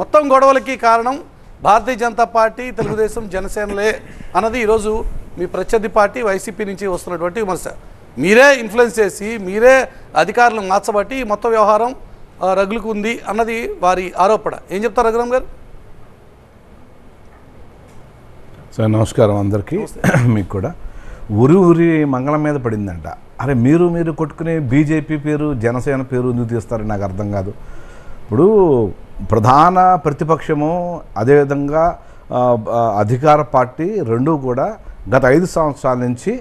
మొత్తం గొడవలకి కారణం భారతీయ జనతా పార్టీ తెలుగుదేశం జనసేనలే అన్నది ఈరోజు మీ ప్రత్యర్థి పార్టీ వైసీపీ నుంచి వస్తున్నటువంటి విమర్శ. మీరే ఇన్ఫ్లుయెన్స్ చేసి మీరే అధికారులను మార్చబట్టి మొత్తం వ్యవహారం రగులుకు ఉంది అన్నది వారి ఆరోపణ. ఏం చెప్తారు రఘురామ్ గారు? సార్ నమస్కారం అందరికీ. మీకు కూడా ఊరి ఊరి మంగళం మీద పడిందంట. అరే మీరు కొట్టుకునే బీజేపీ పేరు జనసేన పేరు ఎందుకు తీస్తారని నాకు అర్థం కాదు. ఇప్పుడు ప్రధాన ప్రతిపక్షము అదేవిధంగా అధికార పార్టీ రెండూ కూడా గత 5 సంవత్సరాల నుంచి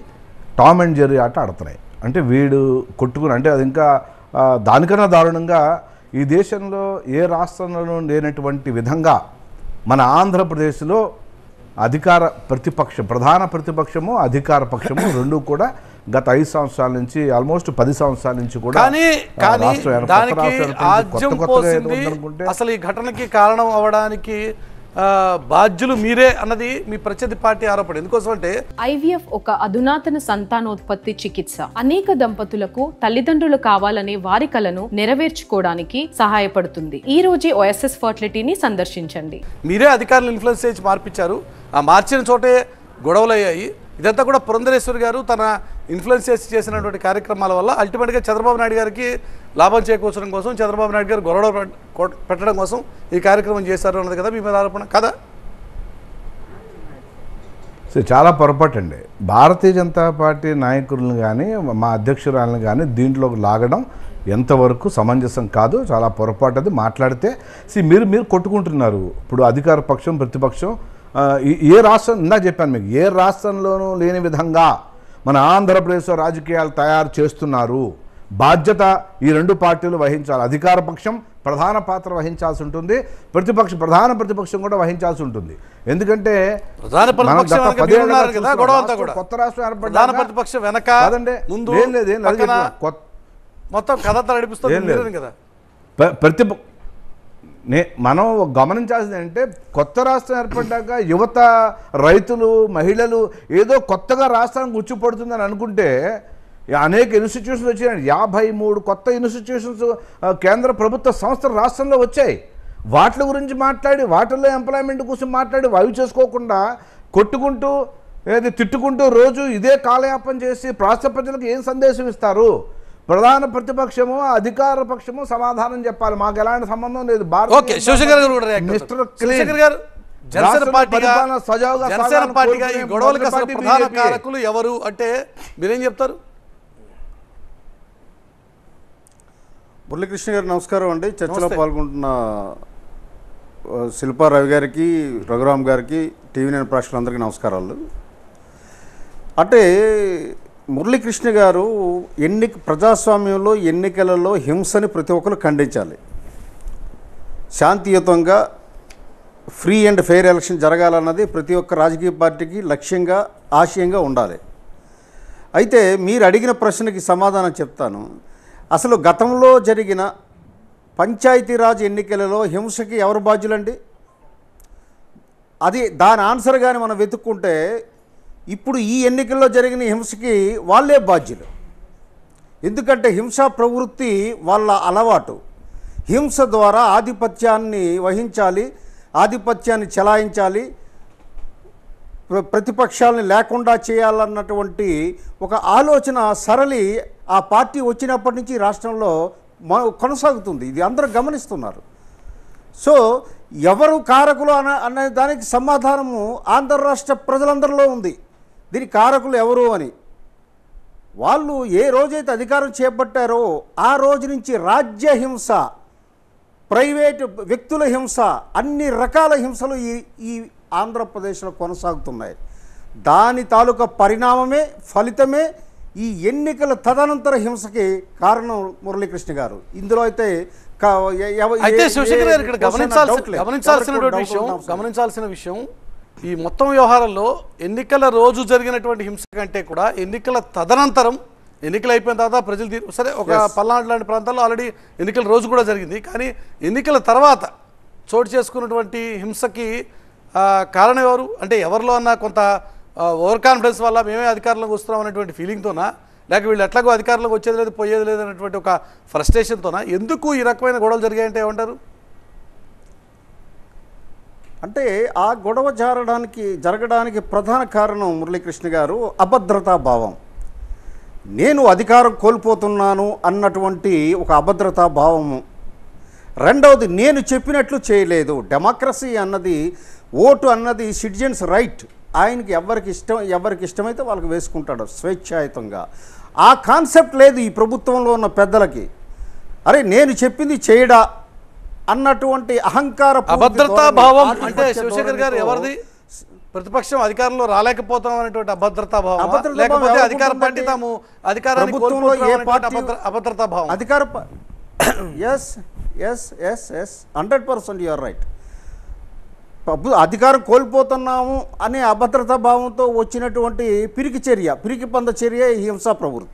టామ్ అండ్ జెర్రీ ఆట ఆడుతున్నాయి. అంటే వీడు కొట్టుకుని అంటే అది ఇంకా దానికన్నా దారుణంగా ఈ దేశంలో ఏ రాష్ట్రంలోనూ లేనటువంటి విధంగా మన ఆంధ్రప్రదేశ్లో ప్రధాన ప్రతిపక్షము అధికార పక్షము రెండూ కూడా గత 5 సంవత్సరాల నుంచి ఆల్మోస్ట్ 10 సంవత్సరాల నుంచి కూడా అసలు ఈ ఘటనకి కారణం అవడానికి బాధ్యులు మీరే అన్నది మీ ప్రత్యర్థి పార్టీ ఆరోపణ. ఎందుకోసం అంటే ఐవీఎఫ్ ఒక అధునాతన సంతానోత్పత్తి చికిత్స. అనేక దంపతులకు తల్లిదండ్రులు కావాలనే వారి కలను నెరవేర్చుకోవడానికి సహాయపడుతుంది. ఈ రోజే ఓఎస్ఎస్ ఫర్టిలిటీని సందర్శించండి. మీరే అధికారులు ఇన్ఫ్లుయెన్స్ చేసి మార్పించారు. ఆ మార్చిన చోటే గొడవలు అయ్యాయి. ఇదంతా కూడా పురంధరేశ్వరి గారు తన ఇన్ఫ్లుయెన్స్ చేసినటువంటి కార్యక్రమాల వల్ల అల్టిమేట్గా చంద్రబాబు నాయుడు గారికి లాభం చేకూర్చడం కోసం, చంద్రబాబు నాయుడు గారు గొడవ పెట్టడం కోసం ఈ కార్యక్రమం చేశారు అన్నది కదా మీ మీద ఆరోపణ కదా? సో చాలా పొరపాటు అండి. భారతీయ జనతా పార్టీ నాయకులను కానీ మా అధ్యక్షురాలను కానీ దీంట్లో లాగడం ఎంతవరకు సమంజసం కాదు. చాలా పొరపాటు. అది మాట్లాడితే మీరు కొట్టుకుంటున్నారు. ఇప్పుడు అధికార పక్షం ప్రతిపక్షం ఏ రాష్ట్రం ఇందా చెప్పాను మీకు, ఏ రాష్ట్రంలోనూ లేని విధంగా మన ఆంధ్రప్రదేశ్లో రాజకీయాలు తయారు చేస్తున్నారు. బాధ్యత ఈ రెండు పార్టీలు వహించాలి. అధికార పక్షం ప్రధాన పాత్ర వహించాల్సి ఉంటుంది, ప్రధాన ప్రతిపక్షం కూడా వహించాల్సి ఉంటుంది. ఎందుకంటే కొత్త రాష్ట్రం ఏర్పడింది మనం గమనించాల్సింది అంటే కొత్త రాష్ట్రం ఏర్పడ్డాక యువత, రైతులు, మహిళలు ఏదో కొత్తగా రాష్ట్రానికి ఉచ్చిపడుతుందని అనుకుంటే అనేక ఇన్స్టిట్యూషన్స్ వచ్చాయి. 53 కొత్త ఇన్స్టిట్యూషన్స్ కేంద్ర ప్రభుత్వ సంస్థలు రాష్ట్రంలో వచ్చాయి. వాటి గురించి మాట్లాడి వాటిల్లో ఎంప్లాయ్మెంట్ కోసం మాట్లాడి అవి చేసుకోకుండా కొట్టుకుంటూ తిట్టుకుంటూ రోజు ఇదే కాలయాపన చేసి రాష్ట్ర ప్రజలకు ఏం సందేశం ఇస్తారు? ప్రధాన ప్రతిపక్షము అధికార పక్షము సమాధానం చెప్పాలి. మాకు ఎలాంటి సంబంధం లేదు. ఎవరు అంటే మీరేం చెప్తారు? మురళీకృష్ణ గారు నమస్కారం అండి. చర్చలో పాల్గొంటున్న శిల్పా రవి గారికి, రఘురామ్ గారికి, టీవీ నైన్ ప్రేక్షకులందరికీ నమస్కారాలు. అంటే మురళీకృష్ణ గారు ప్రజాస్వామ్యంలో ఎన్నికలలో హింసని ప్రతి ఒక్కరు ఖండించాలి. శాంతియుతంగా ఫ్రీ అండ్ ఫెయిర్ ఎలక్షన్ జరగాలన్నది ప్రతి ఒక్క రాజకీయ పార్టీకి లక్ష్యంగా, ఆశయంగా ఉండాలి. అయితే మీరు అడిగిన ప్రశ్నకి సమాధానం చెప్తాను. అసలు గతంలో జరిగిన పంచాయతీరాజ్ ఎన్నికలలో హింసకి ఎవరు బాధ్యులండి? దాని ఆన్సర్ కానీ మనం వెతుక్కుంటే ఇప్పుడు ఈ ఎన్నికల్లో జరిగిన హింసకి వాళ్ళే బాధ్యులు. ఎందుకంటే హింసా ప్రవృత్తి వాళ్ళ అలవాటు. హింస ద్వారా ఆధిపత్యాన్ని వహించాలి, ఆధిపత్యాన్ని చెలాయించాలి, ప్రతిపక్షాలని లేకుండా చేయాలన్నటువంటి ఒక ఆలోచన సరళి ఆ పార్టీ వచ్చినప్పటి నుంచి రాష్ట్రంలో కొనసాగుతుంది. ఇది అందరూ గమనిస్తున్నారు. సో ఎవరు కారకులు అనే దానికి సమాధానము ఆంధ్ర రాష్ట్ర ప్రజలందరిలో ఉంది. దీని కారకులు ఎవరు అని. వాళ్ళు ఏ రోజైతే అధికారం చేపట్టారో ఆ రోజు నుంచి రాజ్య హింస, ప్రైవేటు వ్యక్తుల హింస, అన్ని రకాల హింసలు ఈ ఆంధ్రప్రదేశ్లో కొనసాగుతున్నాయి. దాని తాలూకా పరిణామమే, ఫలితమే ఈ ఎన్నికల తదనంతర హింసకి కారణం మురళీకృష్ణ గారు. ఇందులో అయితే గమనించాల్సిన విషయం ఈ మొత్తం వ్యవహారంలో ఎన్నికల రోజు జరిగినటువంటి హింస కంటే కూడా ఎన్నికల తదనంతరం, ఎన్నికలు అయిపోయిన తర్వాత ప్రజలు సరే ఒక పల్నాడు లాంటి ప్రాంతాల్లో ఆల్రెడీ ఎన్నికల రోజు కూడా జరిగింది. కానీ ఎన్నికల తర్వాత చోటు చేసుకున్నటువంటి హింసకి కారణం ఎవరు? అంటే ఎవరిలో అన్నా కొంత ఓవర్ కాన్ఫిడెన్స్ వల్ల మేమే అధికారంలోకి వస్తున్నాం అనేటువంటి ఫీలింగ్తోనా, లేక వీళ్ళు ఎట్లాగో అధికారంలోకి వచ్చేది లేదు పోయేది లేదు అనేటువంటి ఒక ఫ్రస్ట్రేషన్తోనా ఎందుకు ఈ రకమైన గొడవలు జరిగాయంటే ఏమంటారు? అంటే ఆ గొడవ జరగడానికి ప్రధాన కారణం మురళీకృష్ణ గారు అభద్రతా భావం. నేను అధికారం కోల్పోతున్నాను అన్నటువంటి ఒక అభద్రతా భావము. రెండవది, నేను చెప్పినట్లు చేయలేదు. డెమోక్రసీ అన్నది, ఓటు అన్నది సిటిజన్స్ రైట్. ఆయనకి ఎవరికి ఇష్టమైతే వాళ్ళకి వేసుకుంటాడు స్వేచ్ఛాయుతంగా. ఆ కాన్సెప్ట్ లేదు ఈ ప్రభుత్వంలో ఉన్న పెద్దలకి. అరే నేను చెప్పింది చేయడా అన్నటువంటి అహంకార అభద్రతా భావం అంటే శివశంకర్ గారు ఎవరిది? ప్రతిపక్షం అధికారంలో రాలేకపోతాం అనేటువంటి అభద్రతా భావం, లేకపోతే అధికార పార్టీ తాము అధికారాన్ని కోల్పోతున్నాం అభద్రతా భావం? Yes 100% you are right. అధికారం కోల్పోతున్నాము అనే అభద్రతా భావంతో వచ్చినటువంటి పిరికి పంద చర్య హింసా ప్రవృత్తి.